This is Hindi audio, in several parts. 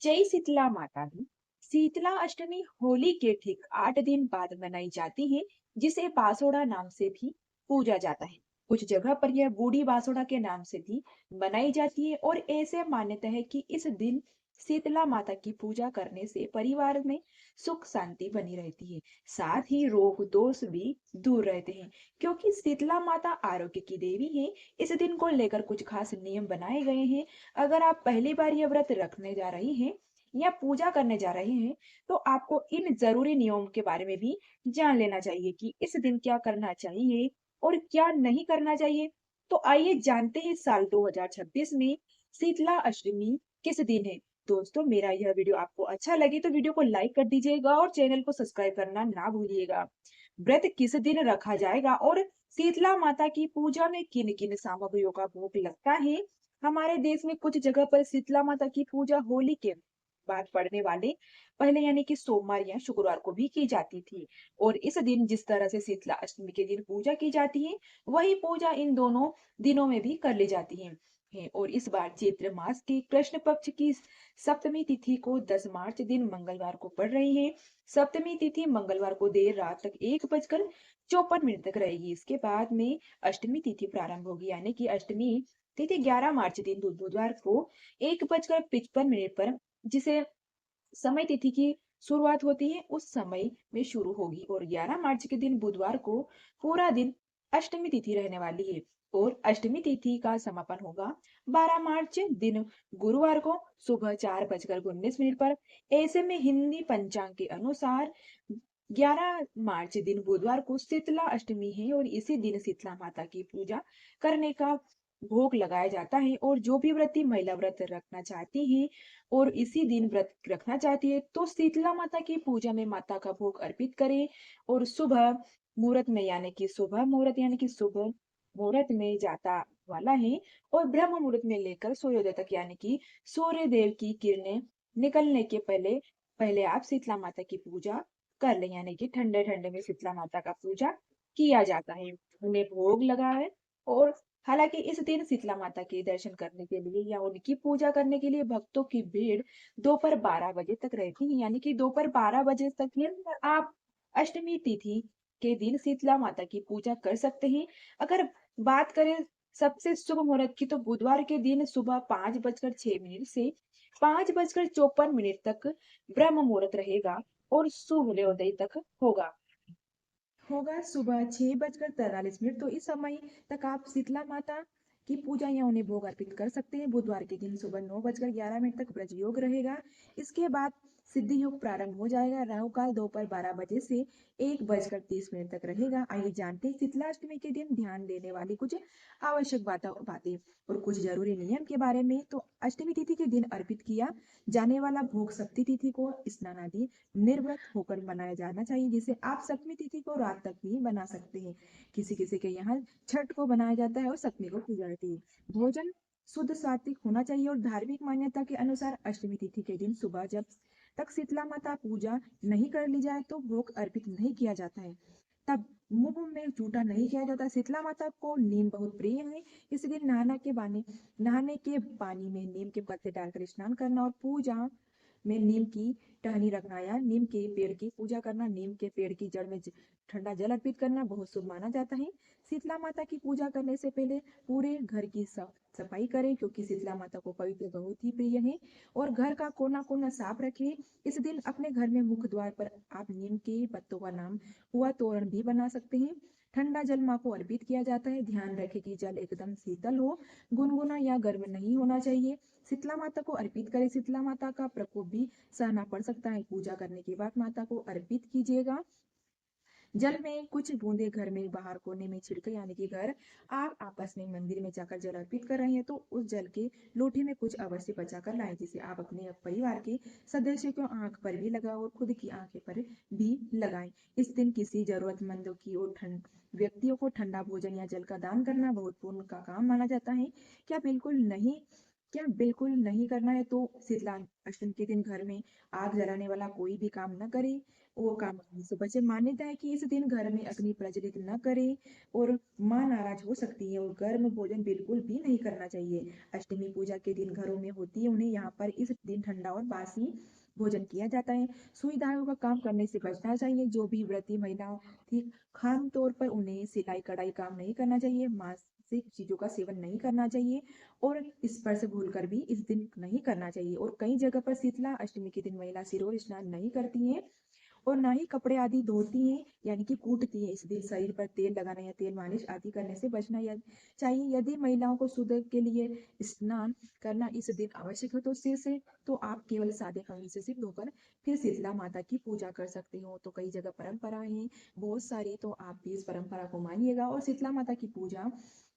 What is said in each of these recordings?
जय शीतला माता दी। शीतला अष्टमी होली के ठीक 8 दिन बाद मनाई जाती है, जिसे बासोड़ा नाम से भी पूजा जाता है। कुछ जगह पर यह बूढ़ी बासोड़ा के नाम से भी मनाई जाती है और ऐसे मान्यता है कि इस दिन शीतला माता की पूजा करने से परिवार में सुख शांति बनी रहती है। साथ ही रोग दोष भी दूर रहते हैं। क्योंकि शीतला माता आरोग्य की देवी है, इस दिन को लेकर कुछ खास नियम बनाए गए हैं। अगर आप पहली बार यह व्रत रखने जा रही हैं या पूजा करने जा रहे हैं, तो आपको इन जरूरी नियमों के बारे में भी जान लेना चाहिए कि इस दिन क्या करना चाहिए और क्या नहीं करना चाहिए। तो आइए जानते हैं साल 2026 में शीतला अष्टमी किस दिन है। दोस्तों, मेरा यह वीडियो आपको अच्छा लगे तो वीडियो को लाइक कर दीजिएगा और चैनल को सब्सक्राइब करना ना भूलिएगा। व्रत किस दिन रखा जाएगा और शीतला माता की पूजा में किन किन सामग्रियों का भोग लगता है। हमारे देश में कुछ जगह पर शीतला माता की पूजा होली के बाद पड़ने वाले पहले यानी कि सोमवार या शुक्रवार को भी की जाती थी। और इस दिन जिस तरह से शीतला अष्टमी के दिन पूजा की जाती है, वही पूजा इन दोनों दिनों में भी कर ली जाती है। और इस बार चैत्र मास की कृष्ण पक्ष की सप्तमी तिथि को 10 मार्च दिन मंगलवार को पड़ रही है। सप्तमी तिथि मंगलवार को देर रात तक 1:54 तक रहेगी। इसके बाद में अष्टमी तिथि प्रारंभ होगी, यानी कि अष्टमी तिथि 11 मार्च दिन बुधवार को 1:55 पर, जिसे समय तिथि की शुरुआत होती है उस समय में शुरू होगी। और 11 मार्च के दिन बुधवार को पूरा दिन अष्टमी तिथि रहने वाली है। और अष्टमी तिथि का समापन होगा 12 मार्च दिन गुरुवार को सुबह 4:19 पर। ऐसे में हिंदी पंचांग के अनुसार 11 मार्च दिन बुधवार को शीतला अष्टमी है और इसी दिन शीतला माता की पूजा करने का भोग लगाया जाता है। और जो भी व्रती महिला व्रत रखना चाहती है और इसी दिन व्रत रखना चाहती है, तो शीतला माता की पूजा में माता का भोग अर्पित करे। और सुबह मुहूर्त में यानी कि सुबह मुहूर्त यानी कि सुबह मुहूर्त में जाता वाला है और ब्रह्म मुहूर्त में लेकर सूर्योदय तक यानी कि सूर्य देव की किरणें निकलने के पहले पहले आप शीतला माता की पूजा कर लें, यानी कि ठंडे ठंडे में शीतला माता का पूजा किया जाता है, उन्हें भोग लगा है। और हालांकि इस दिन शीतला माता के दर्शन करने के लिए या उनकी पूजा करने के लिए भक्तों की भीड़ दोपहर 12 बजे तक रहती है, यानी कि दोपहर 12 बजे तक ही आप अष्टमी तिथि के दिन शीतला माता की पूजा कर सकते हैं। अगर बात करें सबसे शुभ मुहूर्त की, तो बुधवार के दिन सुबह 5:06 से 5:54 तक ब्रह्म मुहूर्त रहेगा और सूर्योदय तक होगा होगा सुबह 6:43। तो इस समय तक आप शीतला माता की पूजा या उन्हें भोग अर्पित कर सकते हैं। बुधवार के दिन सुबह 9:11 तक ब्रज योग रहेगा। इसके बाद सिद्धि योग प्रारंभ हो जाएगा। राहु काल दोपहर 12 बजे से 1:30 तक रहेगा। आइए जानते हैं शीतला अष्टमी के दिन ध्यान देने वाली कुछ आवश्यक बातें और कुछ जरूरी नियम के बारे में। तो अष्टमी तिथि के दिन अर्पित किया जाने वाला भोग सप्ती तिथि को स्नान आदि निर्व्रत होकर बनाया जाना चाहिए, जिसे आप सप्तमी तिथि को रात तक भी बना सकते हैं। किसी किसी के यहाँ छठ को बनाया जाता है और सप्तमी को की जाती है। भोजन शुद्ध सात्विक होना चाहिए और धार्मिक मान्यता के अनुसार अष्टमी तिथि के दिन सुबह जब तक शीतला माता पूजा नहीं कर ली जाए तो भोग अर्पित नहीं किया जाता है। तब मुंह में जूठा नहीं किया जाता। शीतला माता को नीम बहुत प्रिय है, इस दिन नहाने के पानी में नीम के पत्ते डालकर स्नान करना और पूजा में नीम की टहनी रखना या नीम के पेड़ की पूजा करना, नीम के पेड़ की जड़ में ठंडा जल अर्पित करना बहुत शुभ माना जाता है। शीतला माता की पूजा करने से पहले पूरे घर की सफाई करें, क्योंकि शीतला माता को पवित्र बहुत ही प्रिय है। और घर का कोना कोना साफ रखें। इस दिन अपने घर में मुख्य द्वार पर आप नीम के पत्तों का नाम हुआ तोरण भी बना सकते हैं। ठंडा जल माँ को अर्पित किया जाता है। ध्यान रखें कि जल एकदम शीतल हो, गुनगुना या गर्म नहीं होना चाहिए। शीतला माता को अर्पित करें। शीतला माता का प्रकोप भी सहना पड़ सकता है। पूजा करने के बाद माता को अर्पित कीजिएगा। जल में कुछ बूंदे घर में बाहर कोने में छिड़के, यानी कि घर आप आपस में मंदिर में जाकर जल अर्पित कर रहे हैं तो उस जल के लोटे में कुछ अवश्य बचा कर लाएं, जिसे आप अपने परिवार के सदस्यों को आंख पर भी लगाएं और खुद की आंखें पर भी लगाएं। इस दिन किसी जरूरतमंदों की और ठंड व्यक्तियों को ठंडा भोजन या जल का दान करना बहुत पुण्य का काम माना जाता है। क्या बिल्कुल नहीं क्या बिल्कुल नहीं करना है तो शीतला अष्टमी के दिन घर में आग जलाने वाला कोई भी काम न करे। वो काम करने से बचे। मान्यता है कि इस दिन घर में अग्नि प्रज्वलित न करे और माँ नाराज हो सकती है और गर्म भोजन बिल्कुल भी नहीं करना चाहिए। अष्टमी पूजा के दिन घरों में होती है, उन्हें यहाँ पर इस दिन ठंडा और बासी भोजन किया जाता है। सुई धागों का काम करने से बचना चाहिए। जो भी व्रती महिला थी, खास तौर पर उन्हें सिलाई कढ़ाई काम नहीं करना चाहिए। मासिक चीजों का सेवन नहीं करना चाहिए और स्पर्श भूलकर भी इस दिन नहीं करना चाहिए। और कई जगह पर शीतला अष्टमी के दिन महिला सिरोर स्नान नहीं करती हैं और ना ही कपड़े आदि धोती हैं, यानी कि कूटती हैं। इस दिन शरीर पर तेल लगाना या तेल मालिश आदि करने से बचना चाहिए। यदि महिलाओं को शुद्ध के लिए स्नान करना इस दिन आवश्यक है तो सिर से तो आप केवल सादे पानी से सिर धोकर फिर शीतला माता की पूजा कर सकते हो। तो कई जगह परंपराएं हैं बहुत सारी, तो आप भी इस परंपरा को मानिएगा और शीतला माता की पूजा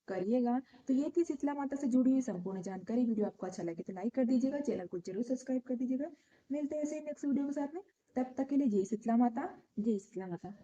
करिएगा। तो ये थी शीतला माता से जुड़ी हुई संपूर्ण जानकारी। वीडियो आपको अच्छा लगे तो लाइक कर दीजिएगा, चैनल को जरूर सब्सक्राइब कर दीजिएगा। मिलते हैं ऐसे नेक्स्ट वीडियो के साथ में। तब तक के लिए जय शीतला माता, जय शीतला माता।